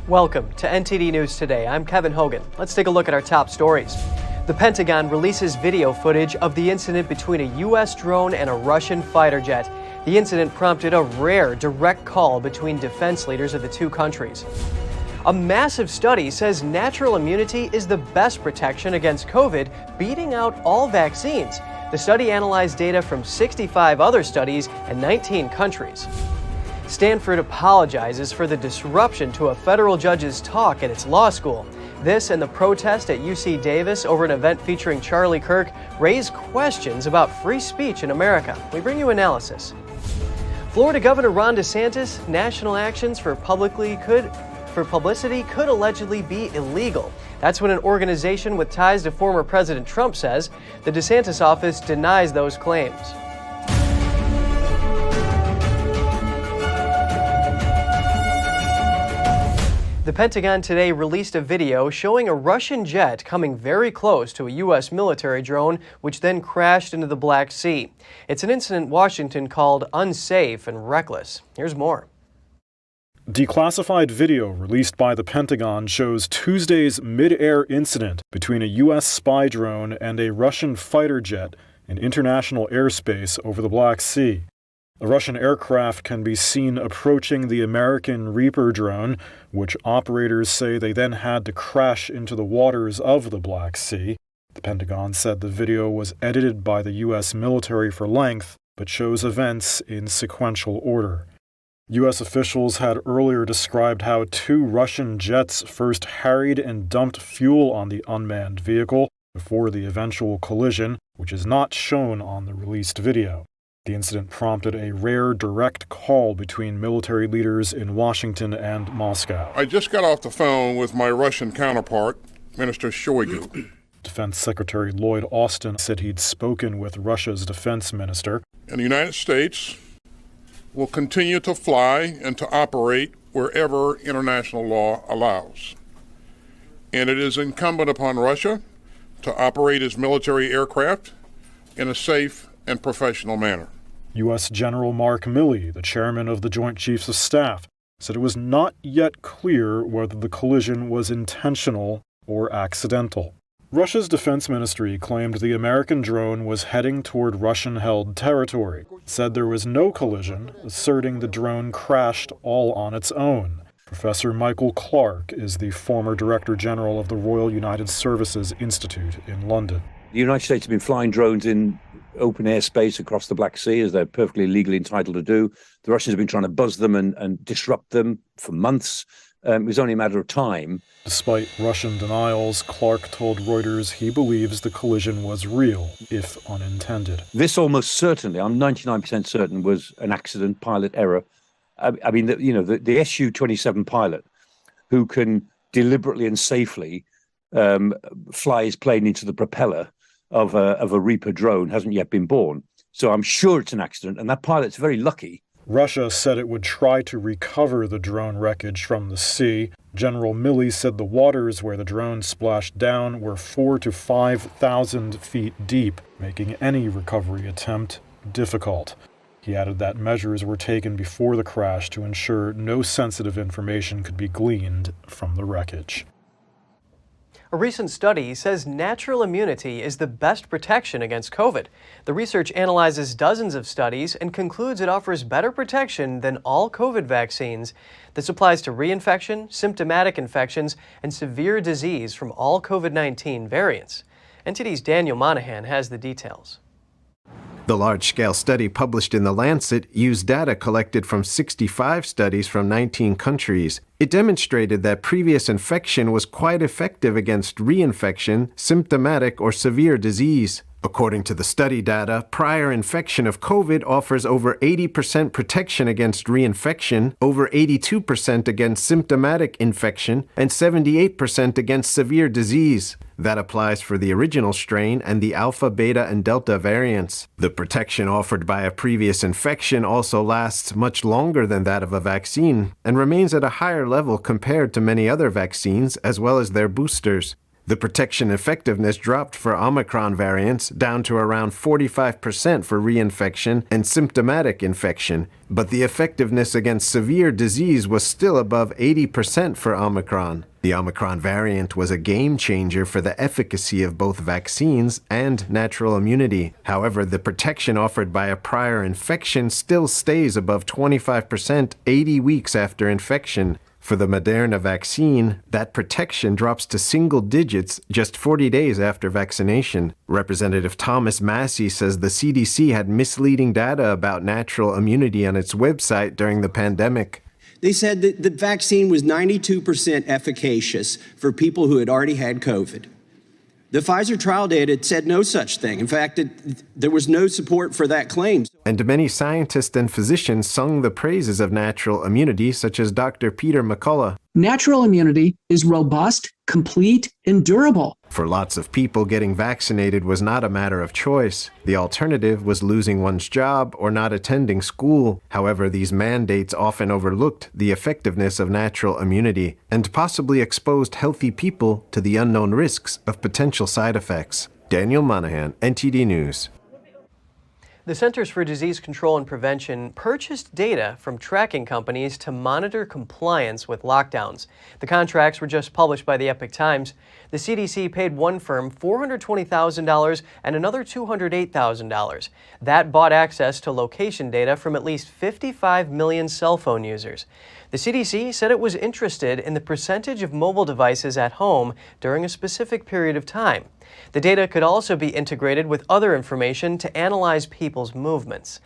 Welcome to NTD News Today. I'm Kevin Hogan. Let's take a look at our top stories. The Pentagon releases video footage of the incident between a U.S. drone and a Russian fighter jet. The incident prompted a rare direct call between defense leaders of the two countries. A massive study says natural immunity is the best protection against COVID, beating out all vaccines. The study analyzed data from 65 other studies and 19 countries. Stanford apologizes for the disruption to a federal judge's talk at its law school. This and the protest at UC Davis over an event featuring Charlie Kirk raise questions about free speech in America. We bring you analysis. Florida Governor Ron DeSantis, national actions for publicity could allegedly be illegal. That's what an organization with ties to former President Trump says. The DeSantis office denies those claims. The Pentagon today released a video showing a Russian jet coming very close to a U.S. military drone, which then crashed into the Black Sea. It's an incident Washington called unsafe and reckless. Here's more. Declassified video released by the Pentagon shows Tuesday's mid-air incident between a U.S. spy drone and a Russian fighter jet in international airspace over the Black Sea. The Russian aircraft can be seen approaching the American Reaper drone, which operators say they then had to crash into the waters of the Black Sea. The Pentagon said the video was edited by the U.S. military for length, but shows events in sequential order. U.S. officials had earlier described how two Russian jets first harried and dumped fuel on the unmanned vehicle before the eventual collision, which is not shown on the released video. The incident prompted a rare direct call between military leaders in Washington and Moscow. I just got off the phone with my Russian counterpart, Minister Shoigu. Defense Secretary Lloyd Austin said he'd spoken with Russia's defense minister. And the United States will continue to fly and to operate wherever international law allows. And it is incumbent upon Russia to operate its military aircraft in a safe and professional manner. U.S. General Mark Milley, the chairman of the Joint Chiefs of Staff, said it was not yet clear whether the collision was intentional or accidental. Russia's defense ministry claimed the American drone was heading toward Russian-held territory, said there was no collision, asserting the drone crashed all on its own. Professor Michael Clark is the former Director General of the Royal United Services Institute in London. The United States have been flying drones in open airspace across the Black Sea, as they're perfectly legally entitled to do. The Russians have been trying to buzz them and disrupt them for months. It was only a matter of time. Despite Russian denials, Clark told Reuters he believes the collision was real, if unintended. This almost certainly, I'm 99% certain, was an accident, pilot error. I mean, the Su-27 pilot who can deliberately and safely fly his plane into the propeller of a Reaper drone hasn't yet been born. So I'm sure it's an accident, and that pilot's very lucky. Russia said it would try to recover the drone wreckage from the sea. General Milley said the waters where the drone splashed down were 4,000 to 5,000 feet deep, making any recovery attempt difficult. He added that measures were taken before the crash to ensure no sensitive information could be gleaned from the wreckage. A recent study says natural immunity is the best protection against COVID. The research analyzes dozens of studies and concludes it offers better protection than all COVID vaccines. This applies to reinfection, symptomatic infections, and severe disease from all COVID-19 variants. NTD's Daniel Monahan has the details. The large-scale study published in The Lancet used data collected from 65 studies from 19 countries. It demonstrated that previous infection was quite effective against reinfection, symptomatic, or severe disease. According to the study data, prior infection of COVID offers over 80% protection against reinfection, over 82% against symptomatic infection, and 78% against severe disease. That applies for the original strain and the Alpha, Beta, and Delta variants. The protection offered by a previous infection also lasts much longer than that of a vaccine and remains at a higher level compared to many other vaccines as well as their boosters. The protection effectiveness dropped for Omicron variants down to around 45% for reinfection and symptomatic infection, but the effectiveness against severe disease was still above 80% for Omicron. The Omicron variant was a game changer for the efficacy of both vaccines and natural immunity. However, the protection offered by a prior infection still stays above 25% 80 weeks after infection. For the Moderna vaccine, that protection drops to single digits just 40 days after vaccination. Representative Thomas Massey says the CDC had misleading data about natural immunity on its website during the pandemic. They said that the vaccine was 92% efficacious for people who had already had COVID. The Pfizer trial data said no such thing. In fact, there was no support for that claim. And many scientists and physicians sung the praises of natural immunity, such as Dr. Peter McCullough. Natural immunity is robust, complete, and durable. For lots of people, getting vaccinated was not a matter of choice. The alternative was losing one's job or not attending school. However, these mandates often overlooked the effectiveness of natural immunity and possibly exposed healthy people to the unknown risks of potential side effects. Daniel Monahan, NTD News. The Centers for Disease Control and Prevention purchased data from tracking companies to monitor compliance with lockdowns. The contracts were just published by the Epoch Times. The CDC paid one firm $420,000 and another $208,000. That bought access to location data from at least 55 million cell phone users. The CDC said it was interested in the percentage of mobile devices at home during a specific period of time. The data could also be integrated with other information to analyze people's movements.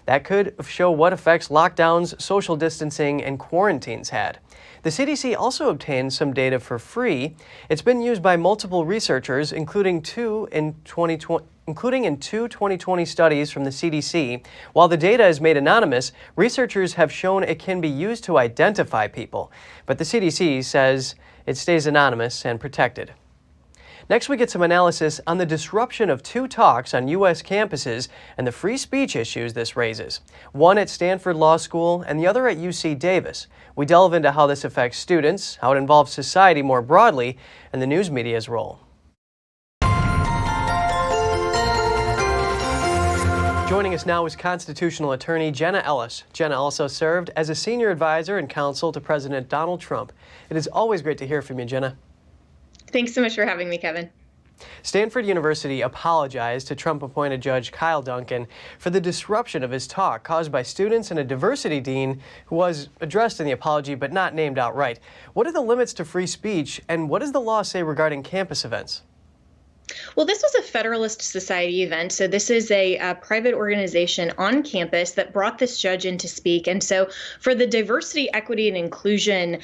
That could show what effects lockdowns, social distancing, and quarantines had. The CDC also obtained some data for free. It's been used by multiple researchers, including in two 2020 studies from the CDC. While the data is made anonymous, researchers have shown it can be used to identify people. But the CDC says it stays anonymous and protected. Next, we get some analysis on the disruption of two talks on U.S. campuses and the free speech issues this raises. One at Stanford Law School and the other at UC Davis. We delve into how this affects students, how it involves society more broadly, and the news media's role. Joining us now is constitutional attorney Jenna Ellis. Jenna also served as a senior advisor and counsel to President Donald Trump. It is always great to hear from you, Jenna. Thanks so much for having me, Kevin. Stanford University apologized to Trump-appointed Judge Kyle Duncan for the disruption of his talk caused by students and a diversity dean who was addressed in the apology but not named outright. What are the limits to free speech, and what does the law say regarding campus events? Well, this was a Federalist Society event, so this is a private organization on campus that brought this judge in to speak. And so for the diversity, equity, and inclusion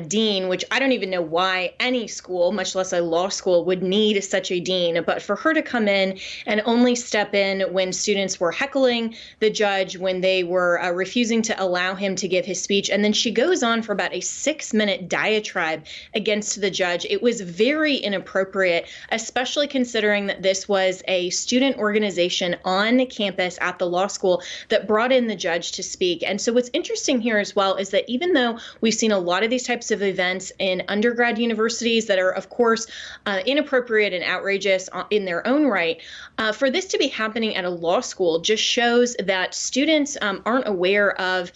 dean, which I don't even know why any school, much less a law school, would need such a dean, but for her to come in and only step in when students were heckling the judge, when they were refusing to allow him to give his speech, and then she goes on for about a 6-minute diatribe against the judge. It was very inappropriate, especially considering that this was a student organization on campus at the law school that brought in the judge to speak. And so what's interesting here as well is that even though we've seen a lot of these types of events in undergrad universities that are, of course, inappropriate and outrageous in their own right, for this to be happening at a law school just shows that students aren't aware of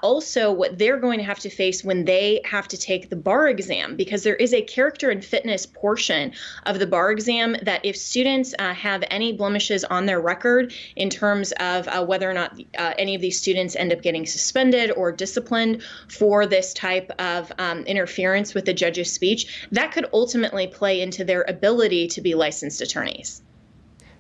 also what they're going to have to face when they have to take the bar exam, because there is a character and fitness portion of the bar exam that if students have any blemishes on their record in terms of whether or not any of these students end up getting suspended or disciplined for this type of interference with the judge's speech, that could ultimately play into their ability to be licensed attorneys.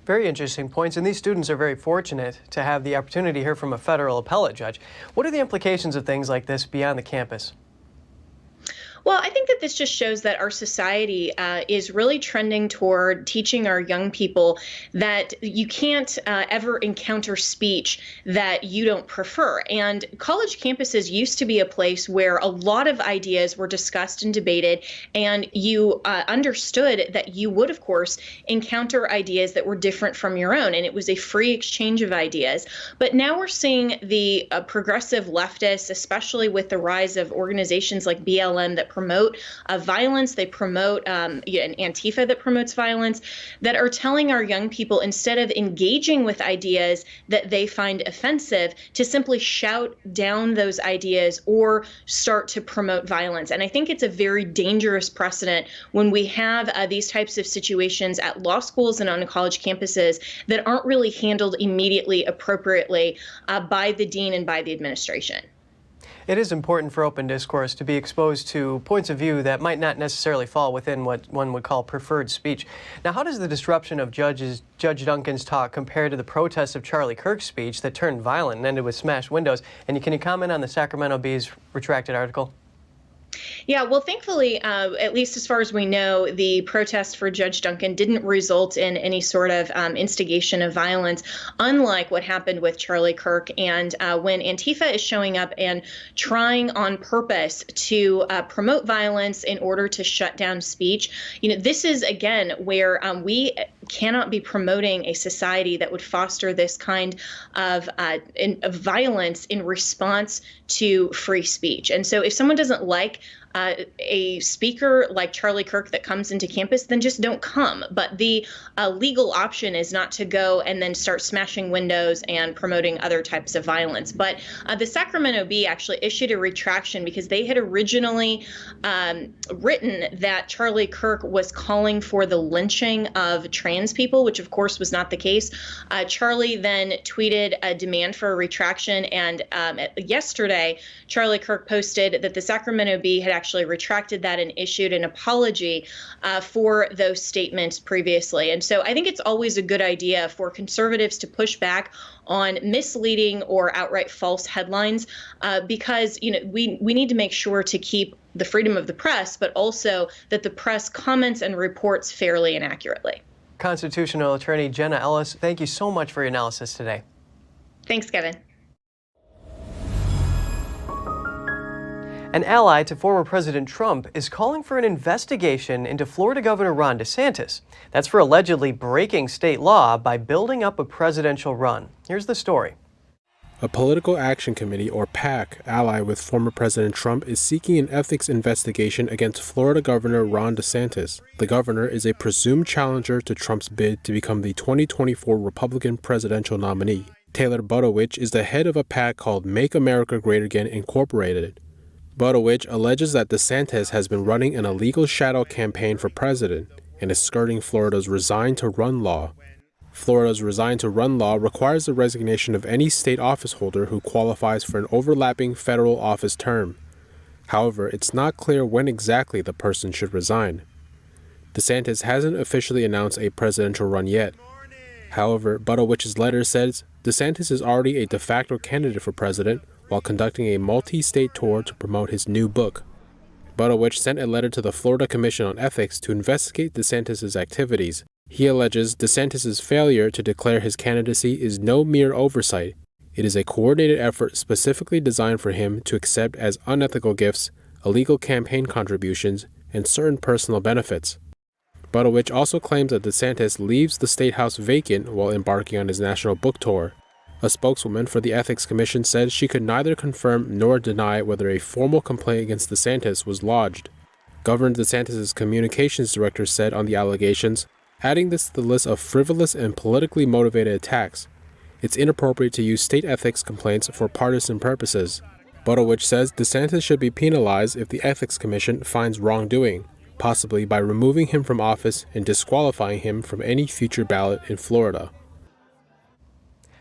Very interesting points, and these students are very fortunate to have the opportunity to hear from a federal appellate judge. What are the implications of things like this beyond the campus? Well, I think that this just shows that our society is really trending toward teaching our young people that you can't ever encounter speech that you don't prefer. And college campuses used to be a place where a lot of ideas were discussed and debated, and you understood that you would, of course, encounter ideas that were different from your own, and it was a free exchange of ideas. But now we're seeing the progressive leftists, especially with the rise of organizations like BLM that promote violence. They promote an Antifa that promotes violence, that are telling our young people, instead of engaging with ideas that they find offensive, to simply shout down those ideas or start to promote violence. And I think it's a very dangerous precedent when we have these types of situations at law schools and on college campuses that aren't really handled immediately appropriately by the dean and by the administration. It is important for open discourse to be exposed to points of view that might not necessarily fall within what one would call preferred speech. Now, how does the disruption of Judge Duncan's talk compare to the protests of Charlie Kirk's speech that turned violent and ended with smashed windows? And can you comment on the Sacramento Bee's retracted article? Yeah, well, thankfully, at least as far as we know, the protest for Judge Duncan didn't result in any sort of instigation of violence, unlike what happened with Charlie Kirk. And when Antifa is showing up and trying on purpose to promote violence in order to shut down speech, this is, again, where we cannot be promoting a society that would foster this kind of violence in response to free speech. And so if someone doesn't like a speaker like Charlie Kirk that comes into campus, then just don't come. But the legal option is not to go and then start smashing windows and promoting other types of violence. But the Sacramento Bee actually issued a retraction because they had originally written that Charlie Kirk was calling for the lynching of trans people, which of course was not the case. Charlie then tweeted a demand for a retraction, and yesterday Charlie Kirk posted that the Sacramento Bee had actually retracted that and issued an apology for those statements previously. And so I think it's always a good idea for conservatives to push back on misleading or outright false headlines because we need to make sure to keep the freedom of the press, but also that the press comments and reports fairly and accurately. Constitutional attorney Jenna Ellis, thank you so much for your analysis today. Thanks, Kevin. An ally to former President Trump is calling for an investigation into Florida Governor Ron DeSantis. That's for allegedly breaking state law by building up a presidential run. Here's the story. A Political Action Committee, or PAC, ally with former President Trump is seeking an ethics investigation against Florida Governor Ron DeSantis. The governor is a presumed challenger to Trump's bid to become the 2024 Republican presidential nominee. Taylor Budowich is the head of a PAC called Make America Great Again Incorporated. Budowich alleges that DeSantis has been running an illegal shadow campaign for president and is skirting Florida's Resign to Run law. Florida's Resign to Run law requires the resignation of any state office holder who qualifies for an overlapping federal office term. However, it's not clear when exactly the person should resign. DeSantis hasn't officially announced a presidential run yet. However, Budowich's letter says DeSantis is already a de facto candidate for president while conducting a multi-state tour to promote his new book. Budowich sent a letter to the Florida Commission on Ethics to investigate DeSantis' activities. He alleges DeSantis' failure to declare his candidacy is no mere oversight. It is a coordinated effort specifically designed for him to accept as unethical gifts, illegal campaign contributions, and certain personal benefits. Budowich also claims that DeSantis leaves the State House vacant while embarking on his national book tour. A spokeswoman for the Ethics Commission said she could neither confirm nor deny whether a formal complaint against DeSantis was lodged. Governor DeSantis' communications director said on the allegations, adding this to the list of frivolous and politically motivated attacks, it's inappropriate to use state ethics complaints for partisan purposes. Budowich says DeSantis should be penalized if the Ethics Commission finds wrongdoing, possibly by removing him from office and disqualifying him from any future ballot in Florida.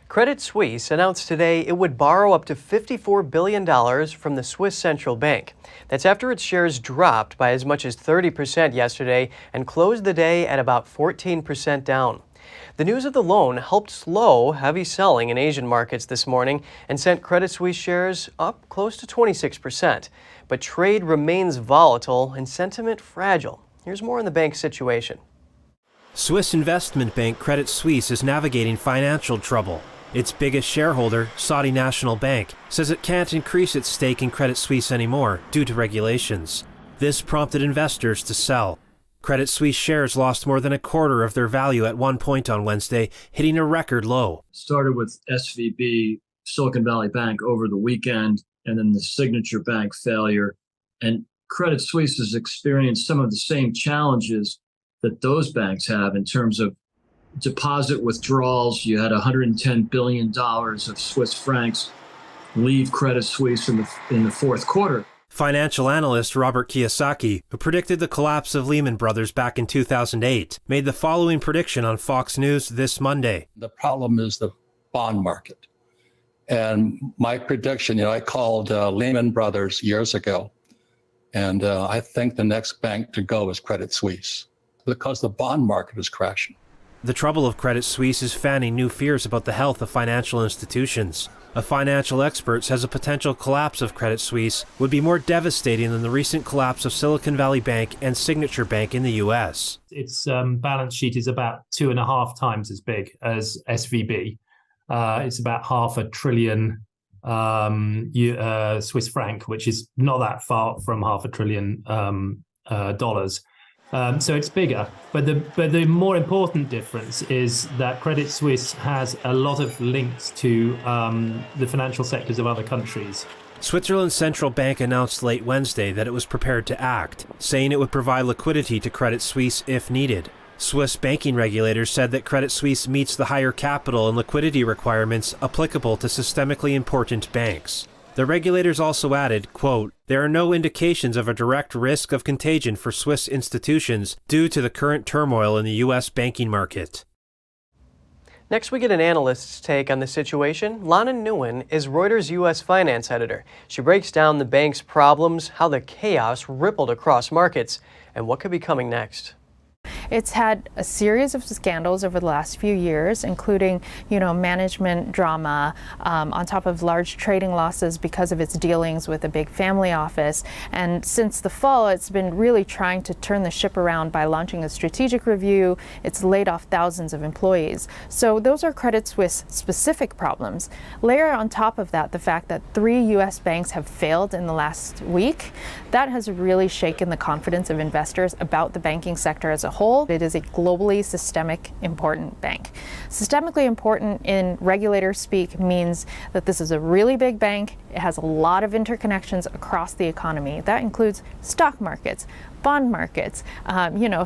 Credit Suisse announced today it would borrow up to $54 billion from the Swiss central bank. That's after its shares dropped by as much as 30% yesterday and closed the day at about 14% down. The news of the loan helped slow heavy selling in Asian markets this morning and sent Credit Suisse shares up close to 26%. But trade remains volatile and sentiment fragile. Here's more on the bank's situation. Swiss investment bank Credit Suisse is navigating financial trouble. Its biggest shareholder, Saudi National Bank, says it can't increase its stake in Credit Suisse anymore due to regulations. This prompted investors to sell. Credit Suisse shares lost more than a quarter of their value at one point on Wednesday, hitting a record low. Started with SVB, Silicon Valley Bank, over the weekend, and then the Signature Bank failure. And Credit Suisse has experienced some of the same challenges that those banks have in terms of deposit withdrawals. You had $110 billion of Swiss francs leave Credit Suisse in the fourth quarter. Financial analyst Robert Kiyosaki, who predicted the collapse of Lehman Brothers back in 2008, made the following prediction on Fox News this Monday. The problem is the bond market. And my prediction, I called Lehman Brothers years ago, and I think the next bank to go is Credit Suisse because the bond market is crashing. The trouble of Credit Suisse is fanning new fears about the health of financial institutions. A financial expert says a potential collapse of Credit Suisse would be more devastating than the recent collapse of Silicon Valley Bank and Signature Bank in the U.S. Its balance sheet is about 2.5 times as big as SVB. It's about $500 billion Swiss franc, which is not that far from $500 billion dollars. So it's bigger, but the more important difference is that Credit Suisse has a lot of links to the financial sectors of other countries. Switzerland's central bank announced late Wednesday that it was prepared to act, saying it would provide liquidity to Credit Suisse if needed. Swiss banking regulators said that Credit Suisse meets the higher capital and liquidity requirements applicable to systemically important banks. The regulators also added, quote, "There are no indications of a direct risk of contagion for Swiss institutions due to the current turmoil in the U.S. banking market." Next, we get an analyst's take on the situation. Lana Nguyen is Reuters' U.S. finance editor. She breaks down the bank's problems, how the chaos rippled across markets, and what could be coming next. It's had a series of scandals over the last few years, including, management drama, on top of large trading losses because of its dealings with a big family office. And since the fall, it's been really trying to turn the ship around by launching a strategic review. It's laid off thousands of employees. So those are Credit Suisse specific problems. Layer on top of that the fact that 3 U.S. banks have failed in the last week. That has really shaken the confidence of investors about the banking sector as a whole. It is a globally systemic important bank. Systemically important in regulator speak means that this is a really big bank. It has a lot of interconnections across the economy. That includes stock markets, bond markets,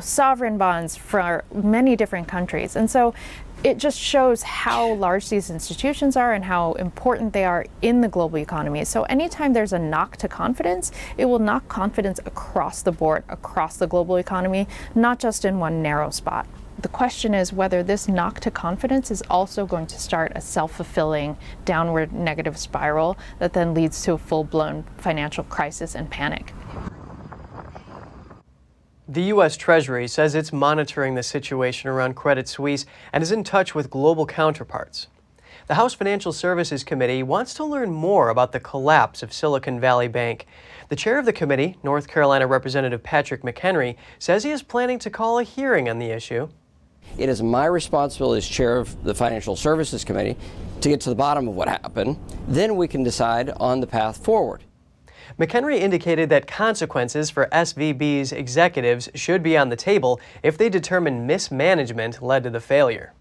sovereign bonds for many different countries. And so it just shows how large these institutions are and how important they are in the global economy. So anytime there's a knock to confidence, it will knock confidence across the board, across the global economy, not just in one narrow spot. The question is whether this knock to confidence is also going to start a self-fulfilling downward negative spiral that then leads to a full-blown financial crisis and panic. The U.S. Treasury says it's monitoring the situation around Credit Suisse and is in touch with global counterparts. The House Financial Services Committee wants to learn more about the collapse of Silicon Valley Bank. The chair of the committee, North Carolina Representative Patrick McHenry, says he is planning to call a hearing on the issue. It is my responsibility as chair of the Financial Services Committee to get to the bottom of what happened. Then we can decide on the path forward. McHenry indicated that consequences for SVB's executives should be on the table if they determine mismanagement led to the failure.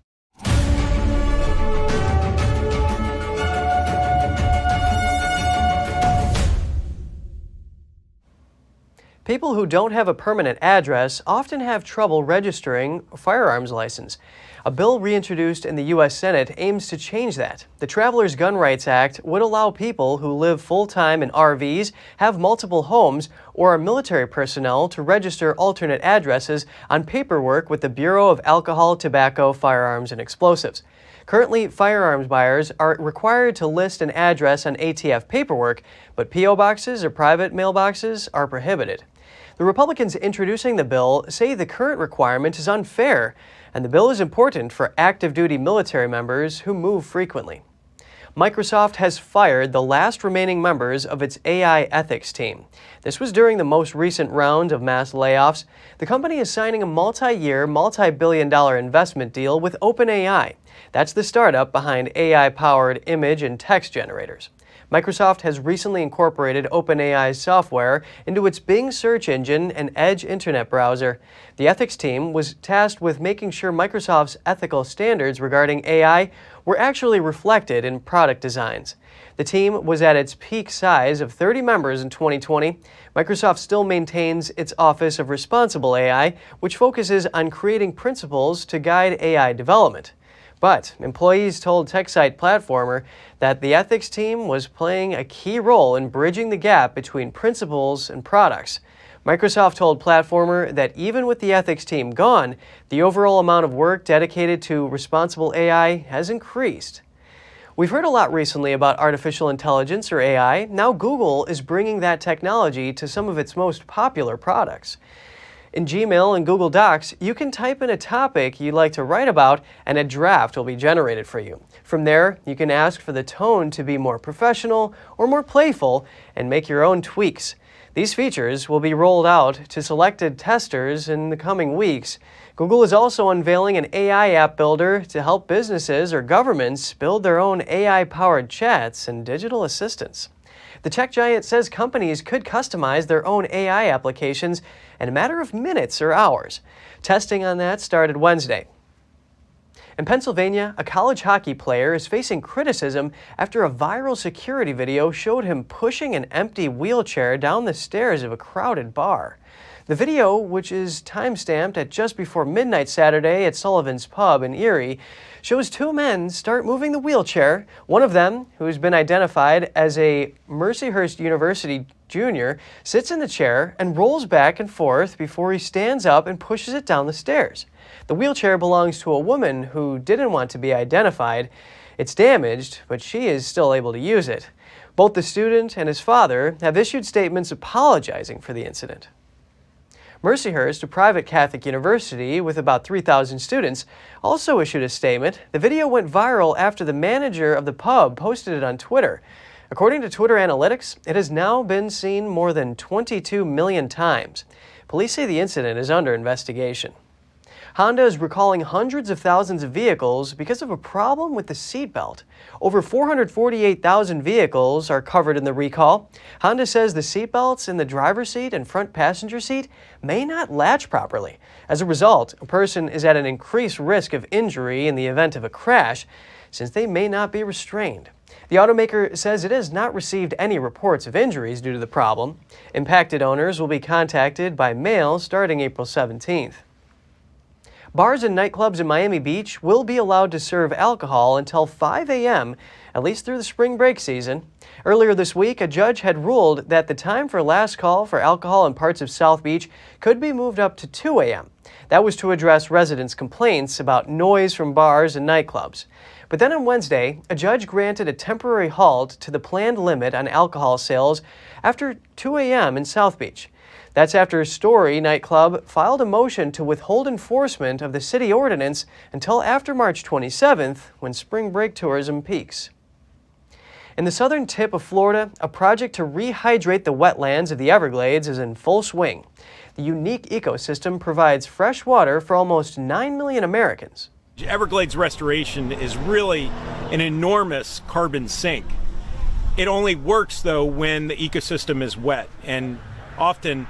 People who don't have a permanent address often have trouble registering a firearms license. A bill reintroduced in the U.S. Senate aims to change that. The Travelers Gun Rights Act would allow people who live full-time in RVs, have multiple homes, or are military personnel to register alternate addresses on paperwork with the Bureau of Alcohol, Tobacco, Firearms, and Explosives. Currently, firearms buyers are required to list an address on ATF paperwork, but P.O. boxes or private mailboxes are prohibited. The Republicans introducing the bill say the current requirement is unfair, and the bill is important for active-duty military members who move frequently. Microsoft has fired the last remaining members of its AI ethics team. This was during the most recent round of mass layoffs. The company is signing a multi-year, multi-billion-dollar investment deal with OpenAI. That's the startup behind AI-powered image and text generators. Microsoft has recently incorporated OpenAI's software into its Bing search engine and Edge internet browser. The ethics team was tasked with making sure Microsoft's ethical standards regarding AI were actually reflected in product designs. The team was at its peak size of 30 members in 2020. Microsoft still maintains its Office of Responsible AI, which focuses on creating principles to guide AI development. But employees told tech site Platformer that the ethics team was playing a key role in bridging the gap between principles and products. Microsoft told Platformer that even with the ethics team gone, the overall amount of work dedicated to responsible AI has increased. We've heard a lot recently about artificial intelligence, or AI. Now Google is bringing that technology to some of its most popular products. In Gmail and Google Docs, you can type in a topic you'd like to write about, and a draft will be generated for you. From there, you can ask for the tone to be more professional or more playful and make your own tweaks. These features will be rolled out to selected testers in the coming weeks. Google is also unveiling an AI app builder to help businesses or governments build their own AI-powered chats and digital assistants. The tech giant says companies could customize their own AI applications in a matter of minutes or hours. Testing on that started Wednesday. In Pennsylvania, a college hockey player is facing criticism after a viral security video showed him pushing an empty wheelchair down the stairs of a crowded bar. The video, which is time-stamped at just before midnight Saturday at Sullivan's Pub in Erie, shows two men start moving the wheelchair. One of them, who has been identified as a Mercyhurst University junior, sits in the chair and rolls back and forth before he stands up and pushes it down the stairs. The wheelchair belongs to a woman who didn't want to be identified. It's damaged, but she is still able to use it. Both the student and his father have issued statements apologizing for the incident. Mercyhurst, a private Catholic university with about 3,000 students, also issued a statement. The video went viral after the manager of the pub posted it on Twitter. According to Twitter analytics, it has now been seen more than 22 million times. Police say the incident is under investigation. Honda is recalling hundreds of thousands of vehicles because of a problem with the seatbelt. Over 448,000 vehicles are covered in the recall. Honda says the seatbelts in the driver's seat and front passenger seat may not latch properly. As a result, a person is at an increased risk of injury in the event of a crash, since they may not be restrained. The automaker says it has not received any reports of injuries due to the problem. Impacted owners will be contacted by mail starting April 17th. Bars and nightclubs in Miami Beach will be allowed to serve alcohol until 5 a.m., at least through the spring break season. Earlier this week, a judge had ruled that the time for last call for alcohol in parts of South Beach could be moved up to 2 a.m. That was to address residents' complaints about noise from bars and nightclubs. But then on Wednesday, a judge granted a temporary halt to the planned limit on alcohol sales after 2 a.m. in South Beach. That's after Story nightclub filed a motion to withhold enforcement of the city ordinance until after March 27th, when spring break tourism peaks. In the southern tip of Florida, a project to rehydrate the wetlands of the Everglades is in full swing. The unique ecosystem provides fresh water for almost 9 million Americans. Everglades restoration is really an enormous carbon sink. It only works, though, when the ecosystem is wet, and often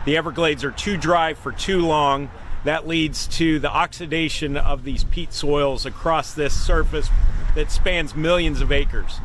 the Everglades are too dry for too long. That leads to the oxidation of these peat soils across this surface that spans millions of acres.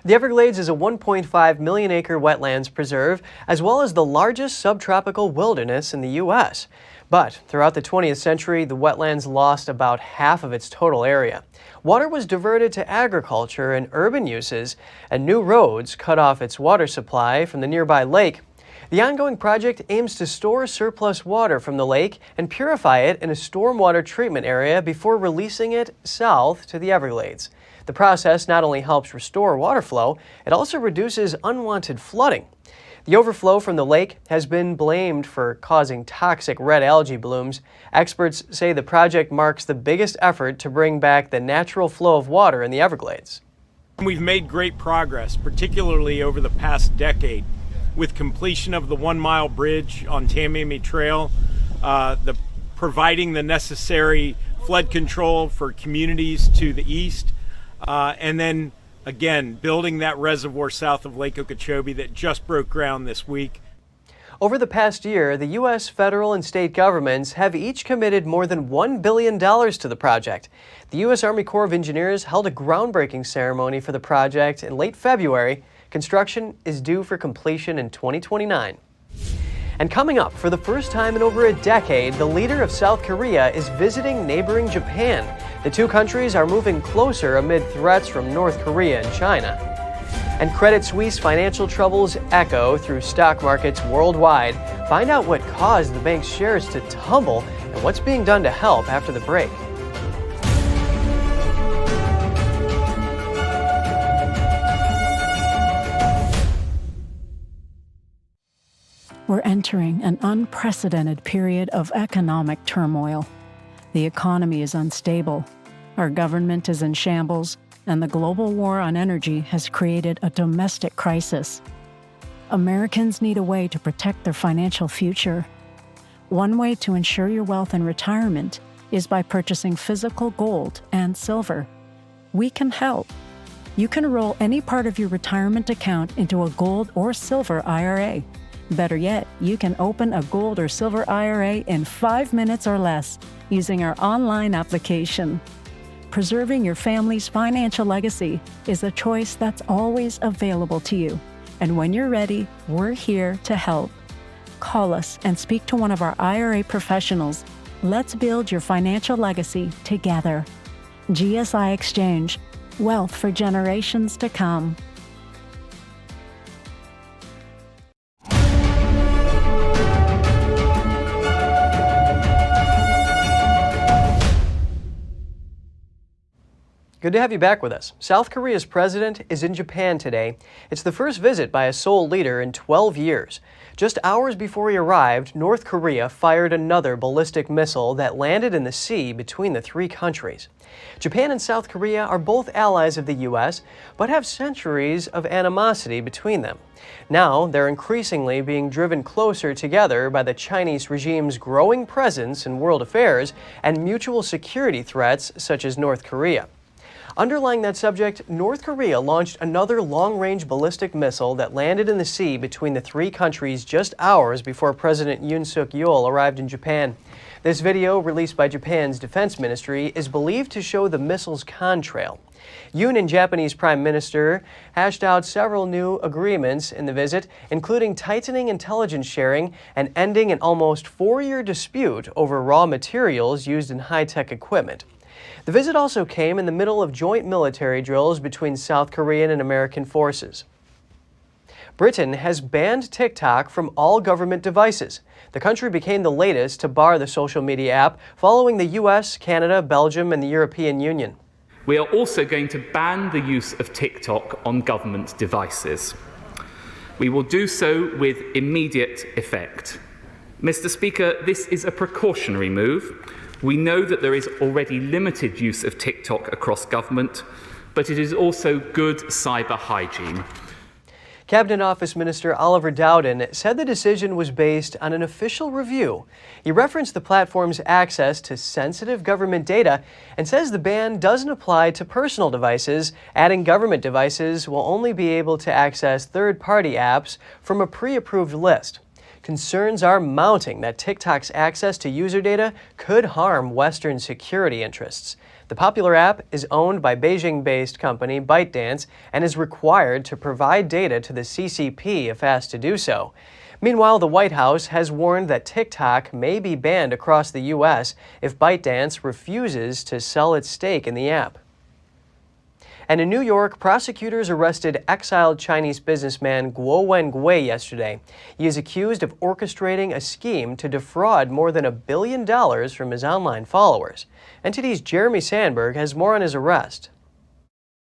The Everglades is a 1.5 million acre wetlands preserve, as well as the largest subtropical wilderness in the U.S. But throughout the 20th century, the wetlands lost about half of its total area. Water was diverted to agriculture and urban uses, and new roads cut off its water supply from the nearby lake. The ongoing project aims to store surplus water from the lake and purify it in a stormwater treatment area before releasing it south to the Everglades. The process not only helps restore water flow, it also reduces unwanted flooding. The overflow from the lake has been blamed for causing toxic red algae blooms. Experts say the project marks the biggest effort to bring back the natural flow of water in the Everglades. We've made great progress, particularly over the past decade, with completion of the 1 mile bridge on Tamiami Trail, providing the necessary flood control for communities to the east, and then again, building that reservoir south of Lake Okeechobee that just broke ground this week. Over the past year, the U.S. federal and state governments have each committed more than $1 billion to the project. The U.S. Army Corps of Engineers held a groundbreaking ceremony for the project in late February. Construction is due for completion in 2029. And coming up, for the first time in over a decade, the leader of South Korea is visiting neighboring Japan. The two countries are moving closer amid threats from North Korea and China. And Credit Suisse financial troubles echo through stock markets worldwide. Find out what caused the bank's shares to tumble and what's being done to help after the break. We're entering an unprecedented period of economic turmoil. The economy is unstable, our government is in shambles, and the global war on energy has created a domestic crisis. Americans need a way to protect their financial future. One way to ensure your wealth in retirement is by purchasing physical gold and silver. We can help. You can roll any part of your retirement account into a gold or silver IRA. Better yet, you can open a gold or silver IRA in 5 minutes or less using our online application. Preserving your family's financial legacy is a choice that's always available to you. And when you're ready, we're here to help. Call us and speak to one of our IRA professionals. Let's build your financial legacy together. GSI Exchange, wealth for generations to come. Good to have you back with us. South Korea's president is in Japan today. It's the first visit by a Seoul leader in 12 years. Just hours before he arrived, North Korea fired another ballistic missile that landed in the sea between the three countries. Japan and South Korea are both allies of the U.S., but have centuries of animosity between them. Now, they're increasingly being driven closer together by the Chinese regime's growing presence in world affairs and mutual security threats such as North Korea. Underlying that subject, North Korea launched another long-range ballistic missile that landed in the sea between the three countries just hours before President Yoon Suk-yeol arrived in Japan. This video, released by Japan's defense ministry, is believed to show the missile's contrail. Yoon and Japanese Prime Minister hashed out several new agreements in the visit, including tightening intelligence sharing and ending an almost 4-year dispute over raw materials used in high-tech equipment. The visit also came in the middle of joint military drills between South Korean and American forces. Britain has banned TikTok from all government devices. The country became the latest to bar the social media app, following the US, Canada, Belgium, and the European Union. We are also going to ban the use of TikTok on government devices. We will do so with immediate effect. Mr. Speaker, this is a precautionary move. We know that there is already limited use of TikTok across government, but it is also good cyber hygiene. Cabinet Office Minister Oliver Dowden said the decision was based on an official review. He referenced the platform's access to sensitive government data and says the ban doesn't apply to personal devices, adding government devices will only be able to access third-party apps from a pre-approved list. Concerns are mounting that TikTok's access to user data could harm Western security interests. The popular app is owned by Beijing-based company ByteDance and is required to provide data to the CCP if asked to do so. Meanwhile, the White House has warned that TikTok may be banned across the U.S. if ByteDance refuses to sell its stake in the app. And in New York, prosecutors arrested exiled Chinese businessman Guo Wengui yesterday. He is accused of orchestrating a scheme to defraud more than $1 billion from his online followers. NTD's Jeremy Sandberg has more on his arrest.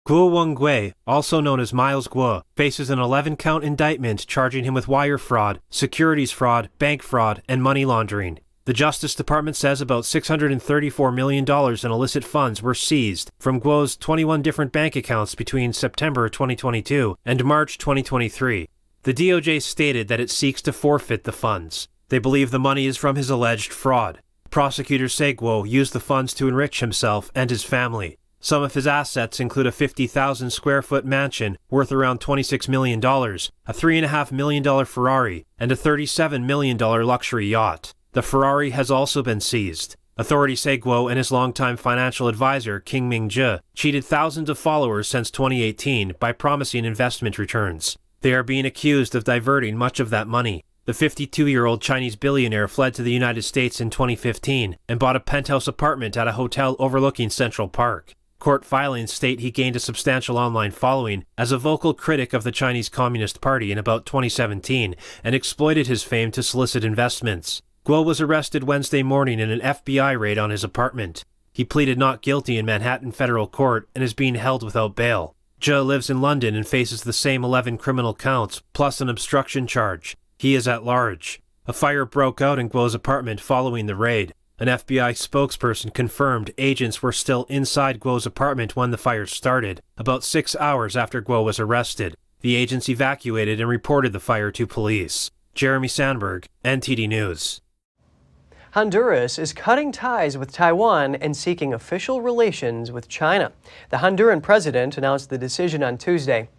Guo Wengui, also known as Miles Guo, faces an 11-count indictment charging him with wire fraud, securities fraud, bank fraud, and money laundering. The Justice Department says about $634 million in illicit funds were seized from Guo's 21 different bank accounts between September 2022 and March 2023. The DOJ stated that it seeks to forfeit the funds. They believe the money is from his alleged fraud. Prosecutors say Guo used the funds to enrich himself and his family. Some of his assets include a 50,000 square foot mansion worth around $26 million, a $3.5 million Ferrari, and a $37 million luxury yacht. The Ferrari has also been seized. Authorities say Guo and his longtime financial advisor, King Ming-je, cheated thousands of followers since 2018 by promising investment returns. They are being accused of diverting much of that money. The 52-year-old Chinese billionaire fled to the United States in 2015 and bought a penthouse apartment at a hotel overlooking Central Park. Court filings state he gained a substantial online following as a vocal critic of the Chinese Communist Party in about 2017 and exploited his fame to solicit investments. Guo was arrested Wednesday morning in an FBI raid on his apartment. He pleaded not guilty in Manhattan federal court and is being held without bail. Zhe lives in London and faces the same 11 criminal counts, plus an obstruction charge. He is at large. A fire broke out in Guo's apartment following the raid. An FBI spokesperson confirmed agents were still inside Guo's apartment when the fire started, about 6 hours after Guo was arrested. The agents evacuated and reported the fire to police. Jeremy Sandberg, NTD News. Honduras is cutting ties with Taiwan and seeking official relations with China. The Honduran president announced the decision on Tuesday.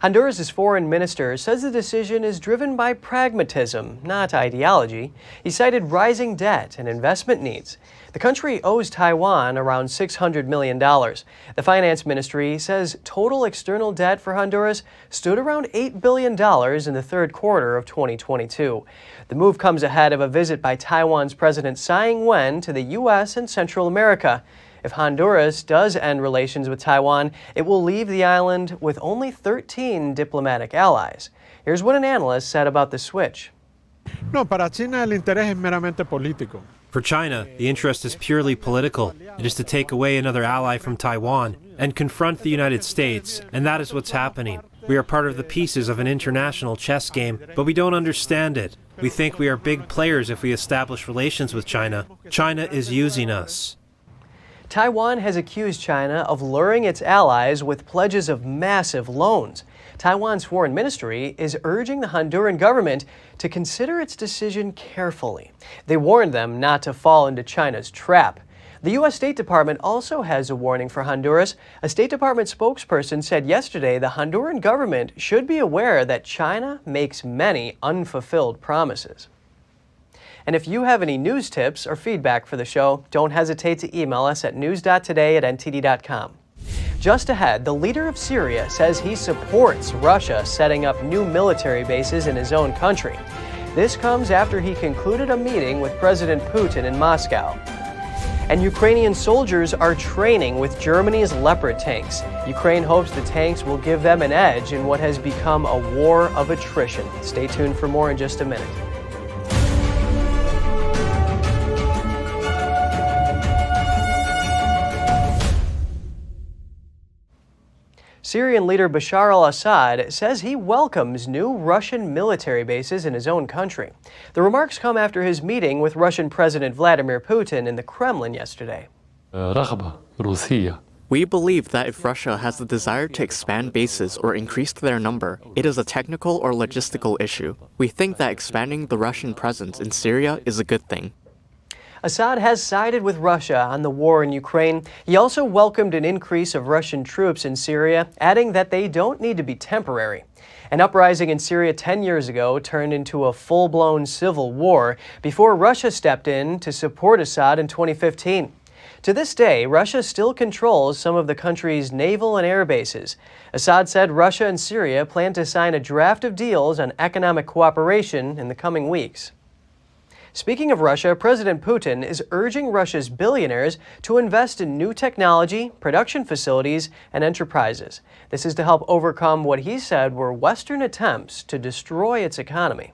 Honduras' foreign minister says the decision is driven by pragmatism, not ideology. He cited rising debt and investment needs. The country owes Taiwan around $600 million. The finance ministry says total external debt for Honduras stood around $8 billion in the third quarter of 2022. The move comes ahead of a visit by Taiwan's President Tsai Ing-wen to the U.S. and Central America. If Honduras does end relations with Taiwan, it will leave the island with only 13 diplomatic allies. Here's what an analyst said about the switch. No, para China el interés es meramente político. For China, the interest is purely political. It is to take away another ally from Taiwan and confront the United States, and that is what's happening. We are part of the pieces of an international chess game, but we don't understand it. We think we are big players if we establish relations with China. China is using us. Taiwan has accused China of luring its allies with pledges of massive loans. Taiwan's foreign ministry is urging the Honduran government to consider its decision carefully. They warned them not to fall into China's trap. The U.S. State Department also has a warning for Honduras. A State Department spokesperson said yesterday the Honduran government should be aware that China makes many unfulfilled promises. And if you have any news tips or feedback for the show, don't hesitate to email us at news.today@ntd.com. Just ahead, the leader of Syria says he supports Russia setting up new military bases in his own country. This comes after he concluded a meeting with President Putin in Moscow. And Ukrainian soldiers are training with Germany's Leopard tanks. Ukraine hopes the tanks will give them an edge in what has become a war of attrition. Stay tuned for more in just a minute. Syrian leader Bashar al-Assad says he welcomes new Russian military bases in his own country. The remarks come after his meeting with Russian President Vladimir Putin in the Kremlin yesterday. We believe that if Russia has the desire to expand bases or increase their number, it is a technical or logistical issue. We think that expanding the Russian presence in Syria is a good thing. Assad has sided with Russia on the war in Ukraine. He also welcomed an increase of Russian troops in Syria, adding that they don't need to be temporary. An uprising in Syria 10 years ago turned into a full-blown civil war before Russia stepped in to support Assad in 2015. To this day, Russia still controls some of the country's naval and air bases. Assad said Russia and Syria plan to sign a draft of deals on economic cooperation in the coming weeks. Speaking of Russia, President Putin is urging Russia's billionaires to invest in new technology, production facilities, and enterprises. This is to help overcome what he said were Western attempts to destroy its economy.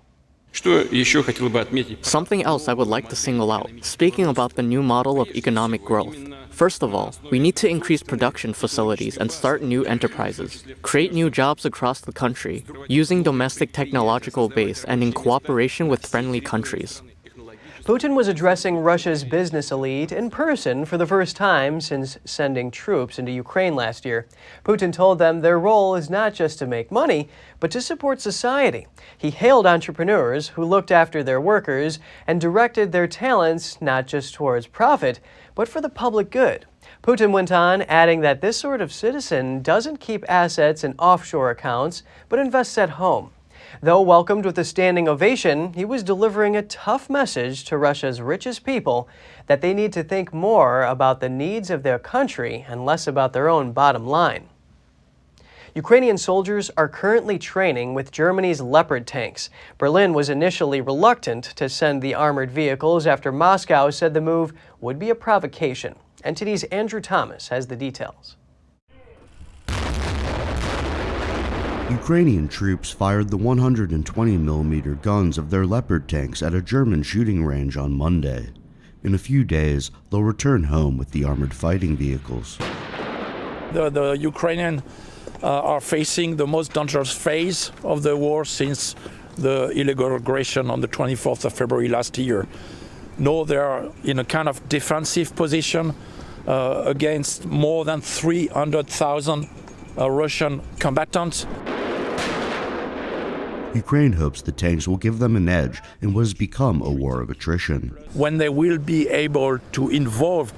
Something else I would like to single out, speaking about the new model of economic growth. First of all, we need to increase production facilities and start new enterprises, create new jobs across the country, using domestic technological base and in cooperation with friendly countries. Putin was addressing Russia's business elite in person for the first time since sending troops into Ukraine last year. Putin told them their role is not just to make money, but to support society. He hailed entrepreneurs who looked after their workers and directed their talents not just towards profit, but for the public good. Putin went on, adding that this sort of citizen doesn't keep assets in offshore accounts, but invests at home. Though welcomed with a standing ovation, he was delivering a tough message to Russia's richest people that they need to think more about the needs of their country and less about their own bottom line. Ukrainian soldiers are currently training with Germany's Leopard tanks. Berlin was initially reluctant to send the armored vehicles after Moscow said the move would be a provocation. NTD's Andrew Thomas has the details. Ukrainian troops fired the 120mm guns of their Leopard tanks at a German shooting range on Monday. In a few days, they'll return home with the armored fighting vehicles. The Ukrainians are facing the most dangerous phase of the war since the illegal aggression on the 24th of February last year. Now they are in a kind of defensive position against more than 300,000 Russian combatants. Ukraine hopes the tanks will give them an edge in what has become a war of attrition. When they will be able to involve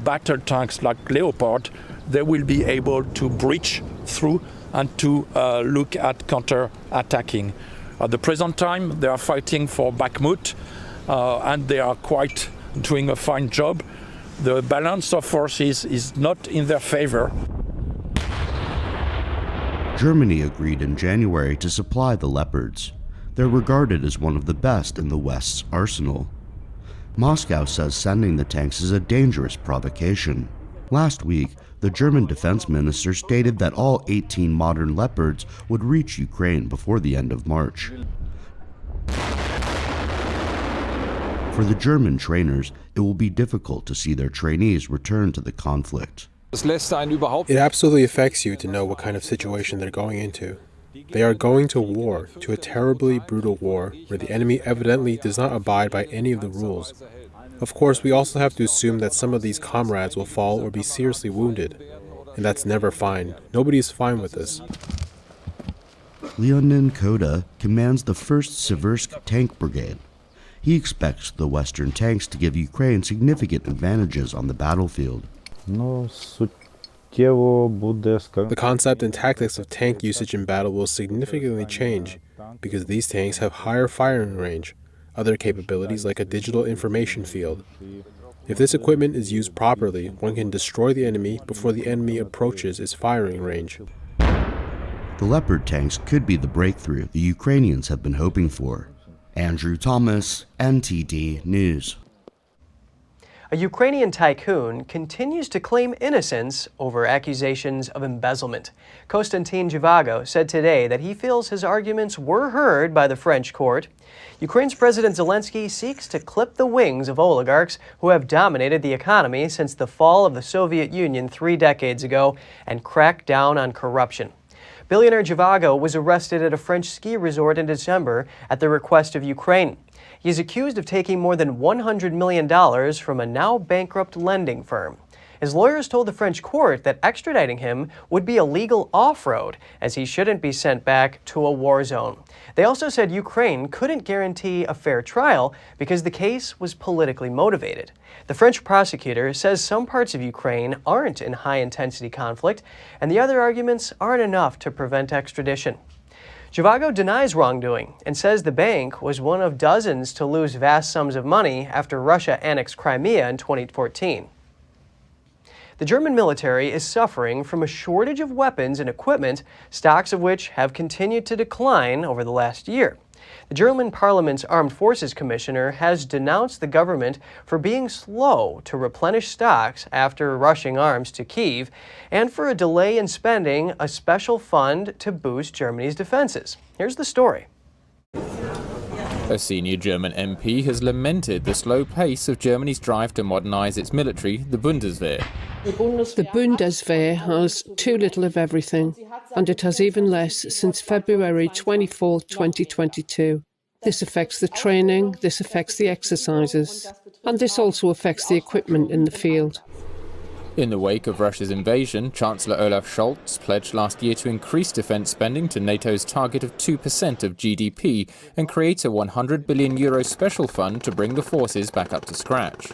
battle tanks like Leopard, they will be able to breach through and to look at counter-attacking. At the present time, they are fighting for Bakhmut, and they are quite doing a fine job. The balance of forces is not in their favor. Germany agreed in January to supply the Leopards. They're regarded as one of the best in the West's arsenal. Moscow says sending the tanks is a dangerous provocation. Last week, the German defense minister stated that all 18 modern Leopards would reach Ukraine before the end of March. For the German trainers, it will be difficult to see their trainees return to the conflict. It absolutely affects you to know what kind of situation they're going into. They are going to war, to a terribly brutal war, where the enemy evidently does not abide by any of the rules. Of course, we also have to assume that some of these comrades will fall or be seriously wounded. And that's never fine. Nobody is fine with this. Leonin Koda commands the 1st Siversk Tank Brigade. He expects the Western tanks to give Ukraine significant advantages on the battlefield. The concept and tactics of tank usage in battle will significantly change, because these tanks have higher firing range, other capabilities like a digital information field. If this equipment is used properly, one can destroy the enemy before the enemy approaches its firing range. The Leopard tanks could be the breakthrough the Ukrainians have been hoping for. Andrew Thomas, NTD News. A Ukrainian tycoon continues to claim innocence over accusations of embezzlement. Konstantin Zhivago said today that he feels his arguments were heard by the French court. Ukraine's President Zelensky seeks to clip the wings of oligarchs who have dominated the economy since the fall of the Soviet Union 3 decades ago and crack down on corruption. Billionaire Zhivago was arrested at a French ski resort in December at the request of Ukraine. He is accused of taking more than $100 million from a now bankrupt lending firm. His lawyers told the French court that extraditing him would be a legal off-road, as he shouldn't be sent back to a war zone. They also said Ukraine couldn't guarantee a fair trial because the case was politically motivated. The French prosecutor says some parts of Ukraine aren't in high-intensity conflict, and the other arguments aren't enough to prevent extradition. Zhivago denies wrongdoing and says the bank was one of dozens to lose vast sums of money after Russia annexed Crimea in 2014. The German military is suffering from a shortage of weapons and equipment, stocks of which have continued to decline over the last year. The German Parliament's Armed Forces Commissioner has denounced the government for being slow to replenish stocks after rushing arms to Kyiv, and for a delay in spending a special fund to boost Germany's defenses. Here's the story. A senior German MP has lamented the slow pace of Germany's drive to modernize its military, the Bundeswehr. The Bundeswehr has too little of everything, and it has even less since February 24, 2022. This affects the training, this affects the exercises, and this also affects the equipment in the field. In the wake of Russia's invasion, Chancellor Olaf Scholz pledged last year to increase defense spending to NATO's target of 2% of GDP and create a €100 billion special fund to bring the forces back up to scratch.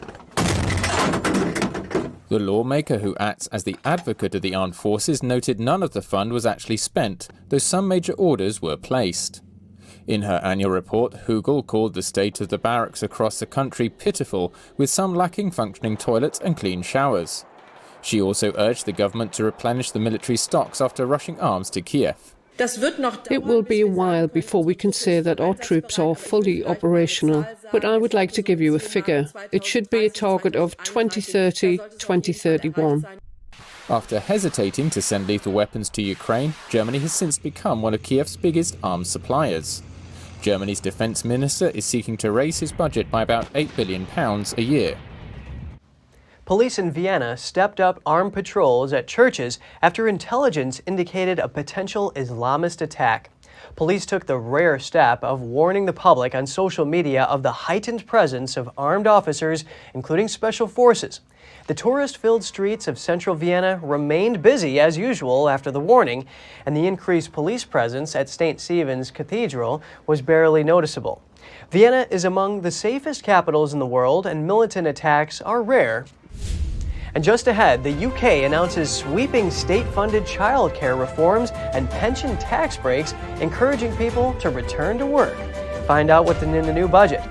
The lawmaker who acts as the advocate of the armed forces noted none of the fund was actually spent, though some major orders were placed. In her annual report, Hugel called the state of the barracks across the country pitiful, with some lacking functioning toilets and clean showers. She also urged the government to replenish the military stocks after rushing arms to Kiev. It will be a while before we can say that our troops are fully operational, but I would like to give you a figure. It should be a target of 2030-2031. After hesitating to send lethal weapons to Ukraine, Germany has since become one of Kiev's biggest arms suppliers. Germany's defense minister is seeking to raise his budget by about £8 billion a year. Police in Vienna stepped up armed patrols at churches after intelligence indicated a potential Islamist attack. Police took the rare step of warning the public on social media of the heightened presence of armed officers, including special forces. The tourist-filled streets of central Vienna remained busy as usual after the warning, and the increased police presence at St. Stephen's Cathedral was barely noticeable. Vienna is among the safest capitals in the world, and militant attacks are rare. And just ahead, the UK announces sweeping state-funded childcare reforms and pension tax breaks, encouraging people to return to work. Find out what's in the new budget.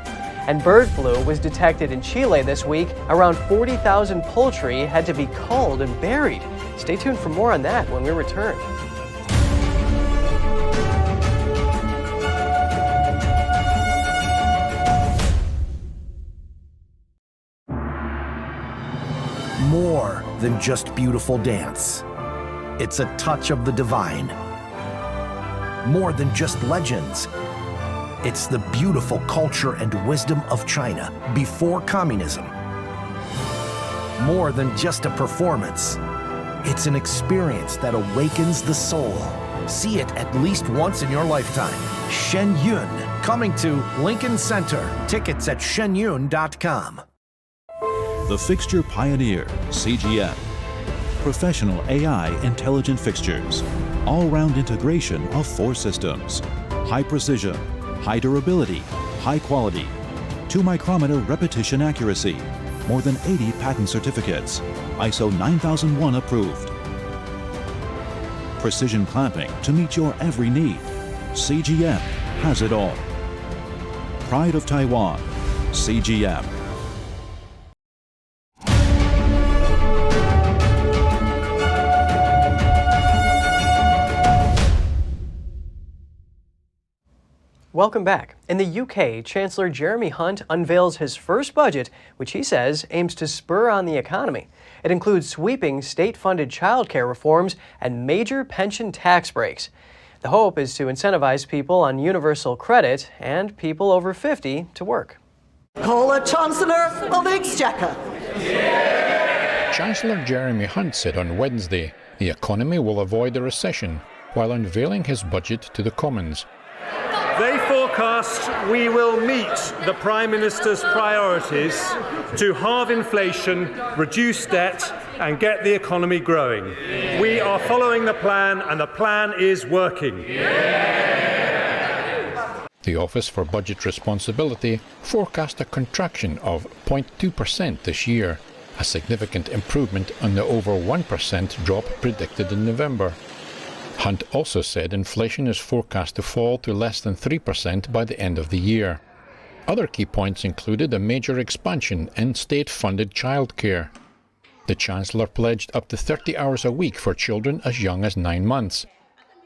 And bird flu was detected in Chile this week. Around 40,000 poultry had to be culled and buried. Stay tuned for more on that when we return. More than just beautiful dance. It's a touch of the divine. More than just legends. It's the beautiful culture and wisdom of China before communism. More than just a performance. It's an experience that awakens the soul. See it at least once in your lifetime. Shen Yun, coming to Lincoln Center. Tickets at shenyun.com. The Fixture Pioneer, CGM. Professional AI intelligent fixtures. All-round integration of 4 systems. High precision, high durability, high quality. 2-micrometer repetition accuracy. More than 80 patent certificates. ISO 9001 approved. Precision clamping to meet your every need. CGM has it all. Pride of Taiwan, CGM. Welcome back. In the UK, Chancellor Jeremy Hunt unveils his first budget, which he says aims to spur on the economy. It includes sweeping state-funded childcare reforms and major pension tax breaks. The hope is to incentivize people on universal credit and people over 50 to work. Call a Chancellor of the Exchequer. Chancellor Jeremy Hunt said on Wednesday the economy will avoid a recession while unveiling his budget to the Commons. They forecast we will meet the Prime Minister's priorities to halve inflation, reduce debt and get the economy growing. We are following the plan and the plan is working. The Office for Budget Responsibility forecast a contraction of 0.2% this year, a significant improvement on the over 1% drop predicted in November. Hunt also said inflation is forecast to fall to less than 3% by the end of the year. Other key points included a major expansion in state-funded childcare. The Chancellor pledged up to 30 hours a week for children as young as 9 months.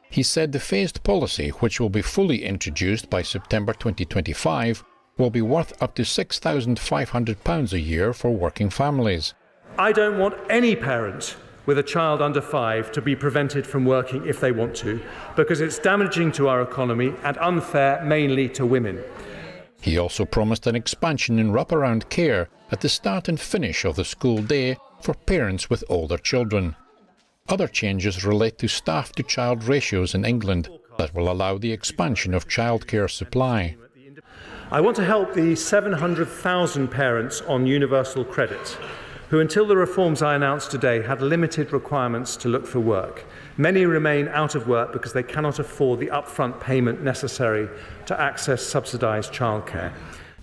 He said the phased policy, which will be fully introduced by September 2025, will be worth up to £6,500 a year for working families. I don't want any parent with a child under 5 to be prevented from working if they want to, because it's damaging to our economy and unfair mainly to women. He also promised an expansion in wraparound care at the start and finish of the school day for parents with older children. Other changes relate to staff-to-child ratios in England that will allow the expansion of childcare supply. I want to help the 700,000 parents on universal credit, who until the reforms I announced today had limited requirements to look for work. Many remain out of work because they cannot afford the upfront payment necessary to access subsidised childcare.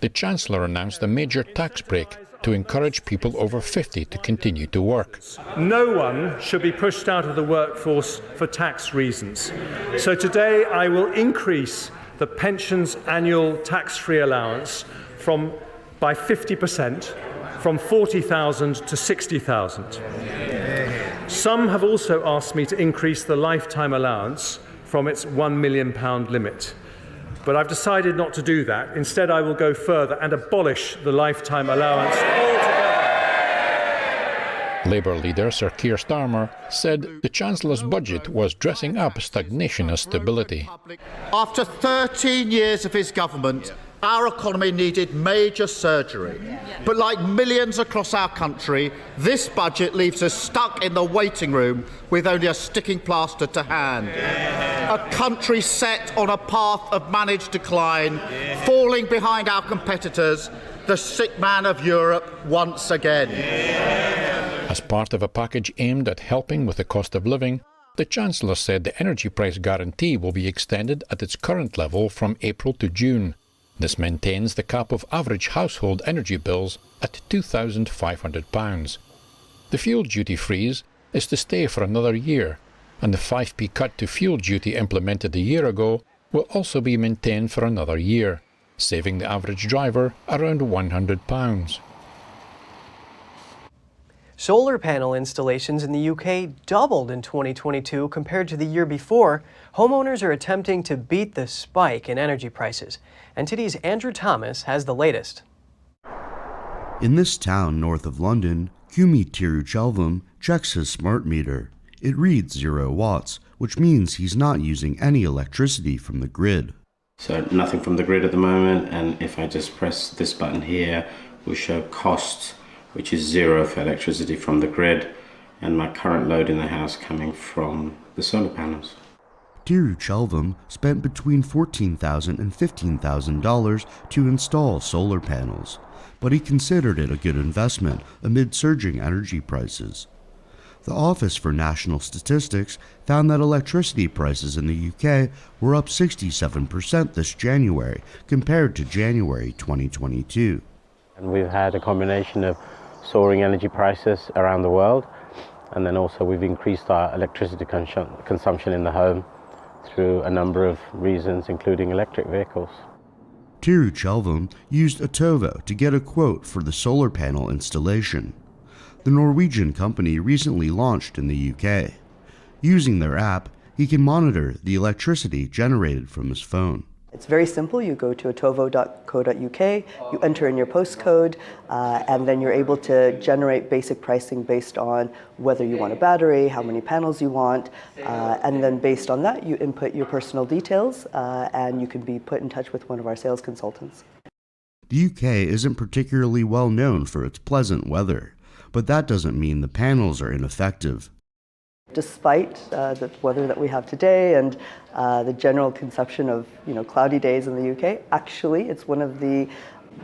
The Chancellor announced a major tax break to encourage people over 50 to continue to work. No one should be pushed out of the workforce for tax reasons. So today I will increase the pension's annual tax-free allowance by 50%, from 40,000 to 60,000. Some have also asked me to increase the lifetime allowance from its £1 million limit. But I've decided not to do that. Instead, I will go further and abolish the lifetime allowance altogether. Labour leader Sir Keir Starmer said the Chancellor's budget was dressing up stagnation as stability. After 13 years of his government, our economy needed major surgery. But like millions across our country, this budget leaves us stuck in the waiting room with only a sticking plaster to hand. A country set on a path of managed decline, falling behind our competitors, the sick man of Europe once again. As part of a package aimed at helping with the cost of living, the Chancellor said the energy price guarantee will be extended at its current level from April to June. This maintains the cap of average household energy bills at £2,500. The fuel duty freeze is to stay for another year, and the 5p cut to fuel duty implemented a year ago will also be maintained for another year, saving the average driver around £100. Solar panel installations in the UK doubled in 2022 compared to the year before. Homeowners are attempting to beat the spike in energy prices. NTD's Andrew Thomas has the latest. In this town north of London, Kumi Tiruchelvam checks his smart meter. It reads 0 watts, which means he's not using any electricity from the grid. So nothing from the grid at the moment, and if I just press this button here, we'll show cost, which is 0 for electricity from the grid, and my current load in the house coming from the solar panels. Tiruchelvam spent between $14,000 and $15,000 to install solar panels, but he considered it a good investment amid surging energy prices. The Office for National Statistics found that electricity prices in the UK were up 67% this January compared to January 2022. And we've had a combination of soaring energy prices around the world, and then also we've increased our electricity consumption in the home through a number of reasons, including electric vehicles. Tiruchelvam used Otovo to get a quote for the solar panel installation. The Norwegian company recently launched in the UK. Using their app, he can monitor the electricity generated from his phone. It's very simple. You go to otovo.co.uk, you enter in your postcode, and then you're able to generate basic pricing based on whether you want a battery, how many panels you want, and then based on that, you input your personal details, and you can be put in touch with one of our sales consultants. The UK isn't particularly well known for its pleasant weather, but that doesn't mean the panels are ineffective. Despite the weather that we have today and the general conception of cloudy days in the UK, actually it's one of the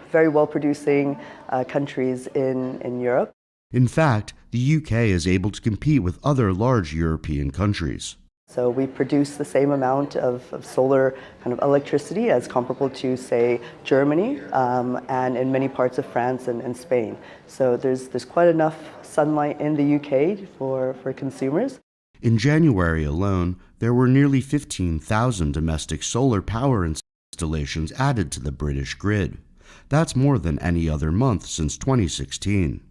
very well-producing countries in Europe. In fact, the UK is able to compete with other large European countries. So we produce the same amount of solar kind of electricity as comparable to, say, Germany and in many parts of France and Spain. So there's quite enough sunlight in the UK for consumers. In January alone, there were nearly 15,000 domestic solar power installations added to the British grid. That's more than any other month since 2016.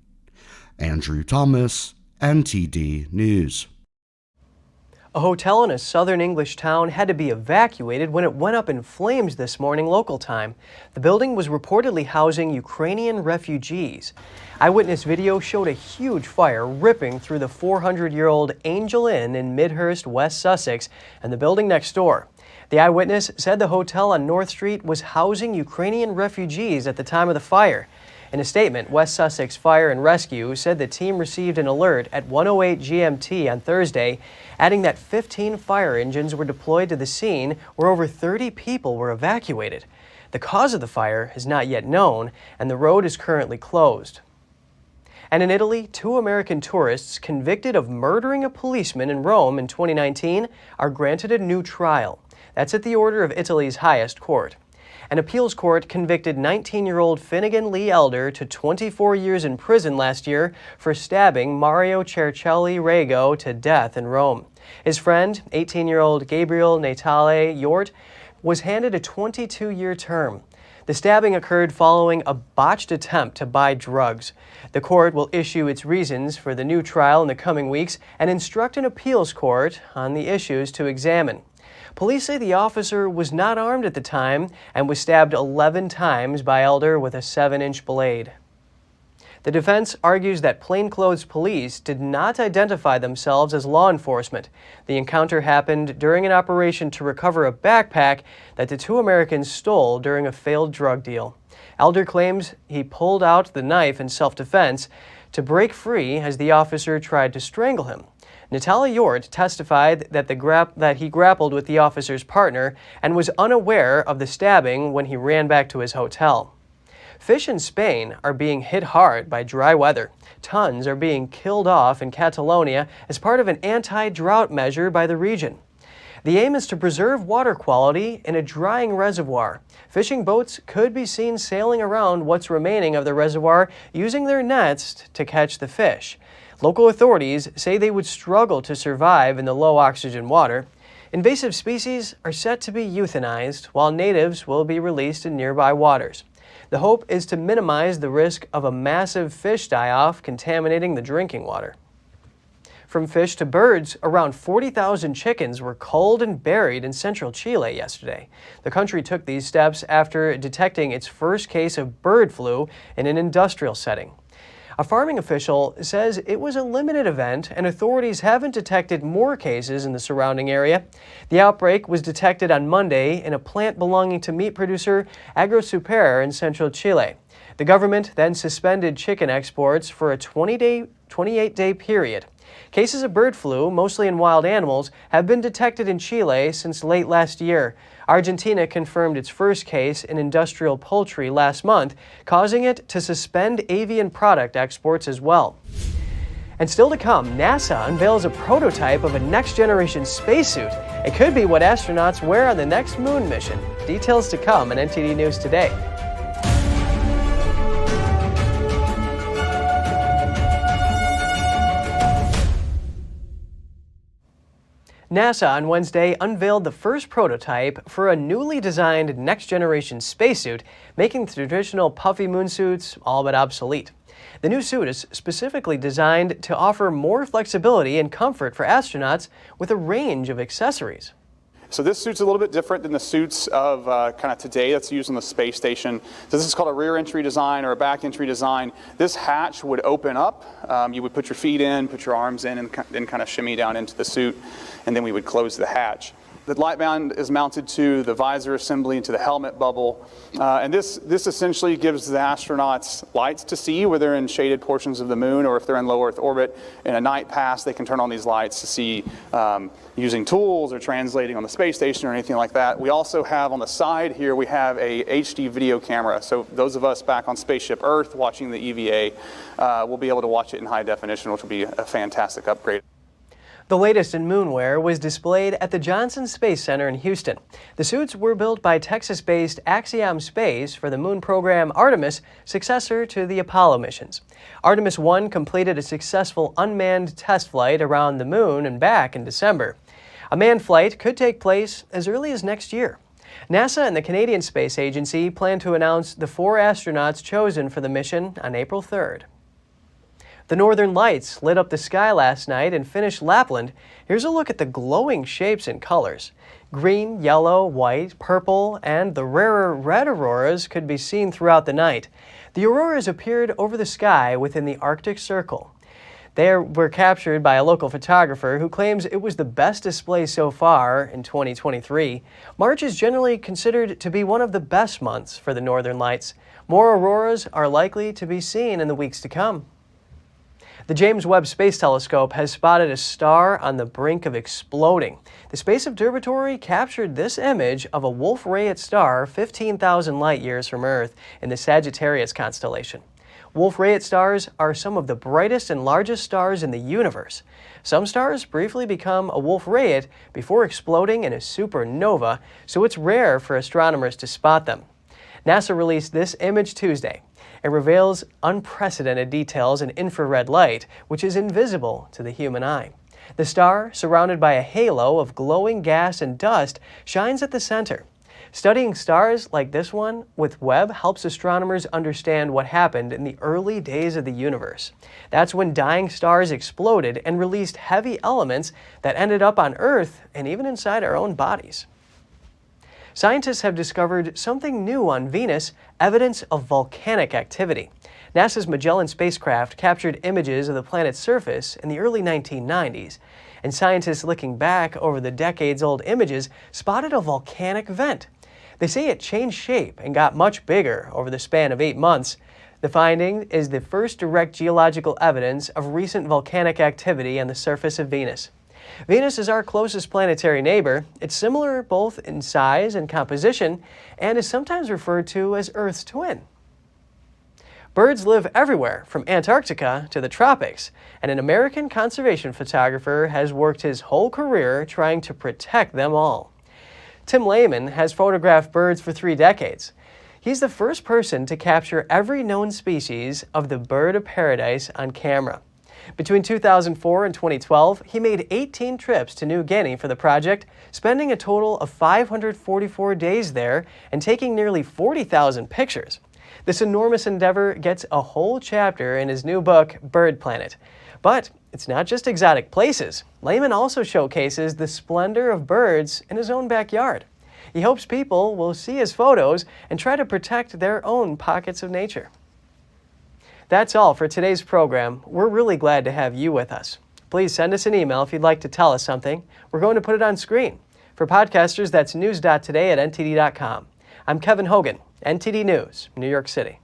Andrew Thomas, NTD News. A hotel in a southern English town had to be evacuated when it went up in flames this morning local time. The building was reportedly housing Ukrainian refugees. Eyewitness video showed a huge fire ripping through the 400-year-old Angel Inn in Midhurst, West Sussex, and the building next door. The eyewitness said the hotel on North Street was housing Ukrainian refugees at the time of the fire. In a statement, West Sussex Fire and Rescue said the team received an alert at 1:08 GMT on Thursday, adding that 15 fire engines were deployed to the scene where over 30 people were evacuated. The cause of the fire is not yet known, and the road is currently closed. And in Italy, 2 American tourists convicted of murdering a policeman in Rome in 2019 are granted a new trial. That's at the order of Italy's highest court. An appeals court convicted 19-year-old Finnegan Lee Elder to 24 years in prison last year for stabbing Mario Cercelli Rego to death in Rome. His friend, 18-year-old Gabriel Natale Yort, was handed a 22-year term. The stabbing occurred following a botched attempt to buy drugs. The court will issue its reasons for the new trial in the coming weeks and instruct an appeals court on the issues to examine. Police say the officer was not armed at the time and was stabbed 11 times by Elder with a 7-inch blade. The defense argues that plainclothes police did not identify themselves as law enforcement. The encounter happened during an operation to recover a backpack that the two Americans stole during a failed drug deal. Elder claims he pulled out the knife in self-defense to break free as the officer tried to strangle him. Natale Yort testified that he grappled with the officer's partner and was unaware of the stabbing when he ran back to his hotel. Fish in Spain are being hit hard by dry weather. Tons are being killed off in Catalonia as part of an anti-drought measure by the region. The aim is to preserve water quality in a drying reservoir. Fishing boats could be seen sailing around what's remaining of the reservoir using their nets to catch the fish. Local authorities say they would struggle to survive in the low oxygen water. Invasive species are set to be euthanized, while natives will be released in nearby waters. The hope is to minimize the risk of a massive fish die-off contaminating the drinking water. From fish to birds, around 40,000 chickens were culled and buried in central Chile yesterday. The country took these steps after detecting its first case of bird flu in an industrial setting. A farming official says it was a limited event and authorities haven't detected more cases in the surrounding area. The outbreak was detected on Monday in a plant belonging to meat producer AgroSuper in central Chile. The government then suspended chicken exports for a 28-day period. Cases of bird flu, mostly in wild animals, have been detected in Chile since late last year. Argentina confirmed its first case in industrial poultry last month, causing it to suspend avian product exports as well. And still to come, NASA unveils a prototype of a next-generation spacesuit. It could be what astronauts wear on the next moon mission. Details to come on NTD News Today. NASA on Wednesday unveiled the first prototype for a newly designed next-generation spacesuit, making the traditional puffy moon suits all but obsolete. The new suit is specifically designed to offer more flexibility and comfort for astronauts with a range of accessories. So this suit's a little bit different than the suits of kind of today that's used on the space station. So this is called a rear entry design or a back entry design. This hatch would open up. You would put your feet in, put your arms in, and then kind of shimmy down into the suit, and then we would close the hatch. The light band is mounted to the visor assembly and to the helmet bubble. And this essentially gives the astronauts lights to see where they're in shaded portions of the moon or if they're in low Earth orbit. In a night pass, they can turn on these lights to see using tools or translating on the space station or anything like that. We also have on the side here, we have a HD video camera. So those of us back on Spaceship Earth watching the EVA will be able to watch it in high definition, which will be a fantastic upgrade. The latest in moonwear was displayed at the Johnson Space Center in Houston. The suits were built by Texas-based Axiom Space for the moon program Artemis, successor to the Apollo missions. Artemis 1 completed a successful unmanned test flight around the moon and back in December. A manned flight could take place as early as next year. NASA and the Canadian Space Agency plan to announce the 4 astronauts chosen for the mission on April 3rd. The northern lights lit up the sky last night in Finnish Lapland. Here's a look at the glowing shapes and colors. Green, yellow, white, purple, and the rarer red auroras could be seen throughout the night. The auroras appeared over the sky within the Arctic Circle. They were captured by a local photographer who claims it was the best display so far in 2023. March is generally considered to be one of the best months for the northern lights. More auroras are likely to be seen in the weeks to come. The James Webb Space Telescope has spotted a star on the brink of exploding. The Space Observatory captured this image of a Wolf-Rayet star 15,000 light-years from Earth in the Sagittarius constellation. Wolf-Rayet stars are some of the brightest and largest stars in the universe. Some stars briefly become a Wolf-Rayet before exploding in a supernova, so it's rare for astronomers to spot them. NASA released this image Tuesday. It reveals unprecedented details in infrared light, which is invisible to the human eye. The star, surrounded by a halo of glowing gas and dust, shines at the center. Studying stars like this one with Webb helps astronomers understand what happened in the early days of the universe. That's when dying stars exploded and released heavy elements that ended up on Earth and even inside our own bodies. Scientists have discovered something new on Venus, evidence of volcanic activity. NASA's Magellan spacecraft captured images of the planet's surface in the early 1990s, and scientists looking back over the decades-old images spotted a volcanic vent. They say it changed shape and got much bigger over the span of 8 months. The finding is the first direct geological evidence of recent volcanic activity on the surface of Venus. Venus is our closest planetary neighbor. It's similar both in size and composition, and is sometimes referred to as Earth's twin. Birds live everywhere, from Antarctica to the tropics, and an American conservation photographer has worked his whole career trying to protect them all. Tim Lehman has photographed birds for 3 decades. He's the first person to capture every known species of the bird of paradise on camera. Between 2004 and 2012, he made 18 trips to New Guinea for the project, spending a total of 544 days there and taking nearly 40,000 pictures. This enormous endeavor gets a whole chapter in his new book, Bird Planet. But it's not just exotic places. Lehman also showcases the splendor of birds in his own backyard. He hopes people will see his photos and try to protect their own pockets of nature. That's all for today's program. We're really glad to have you with us. Please send us an email if you'd like to tell us something. We're going to put it on screen. For podcasters, that's news.today@ntd.com. I'm Kevin Hogan, NTD News, New York City.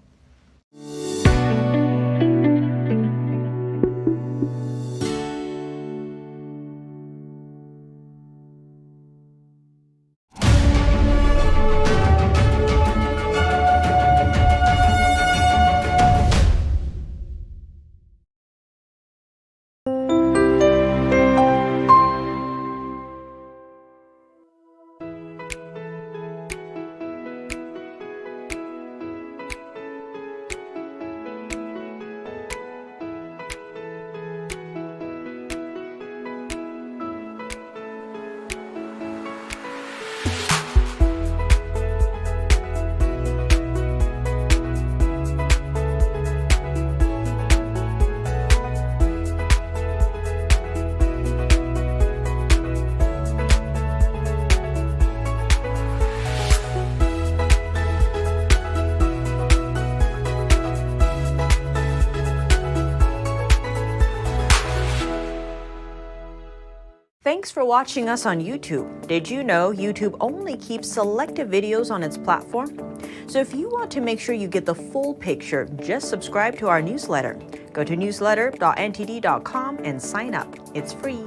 Thanks for watching us on YouTube. Did you know YouTube only keeps selected videos on its platform? So if you want to make sure you get the full picture, just subscribe to our newsletter. Go to newsletter.ntd.com and sign up. It's free.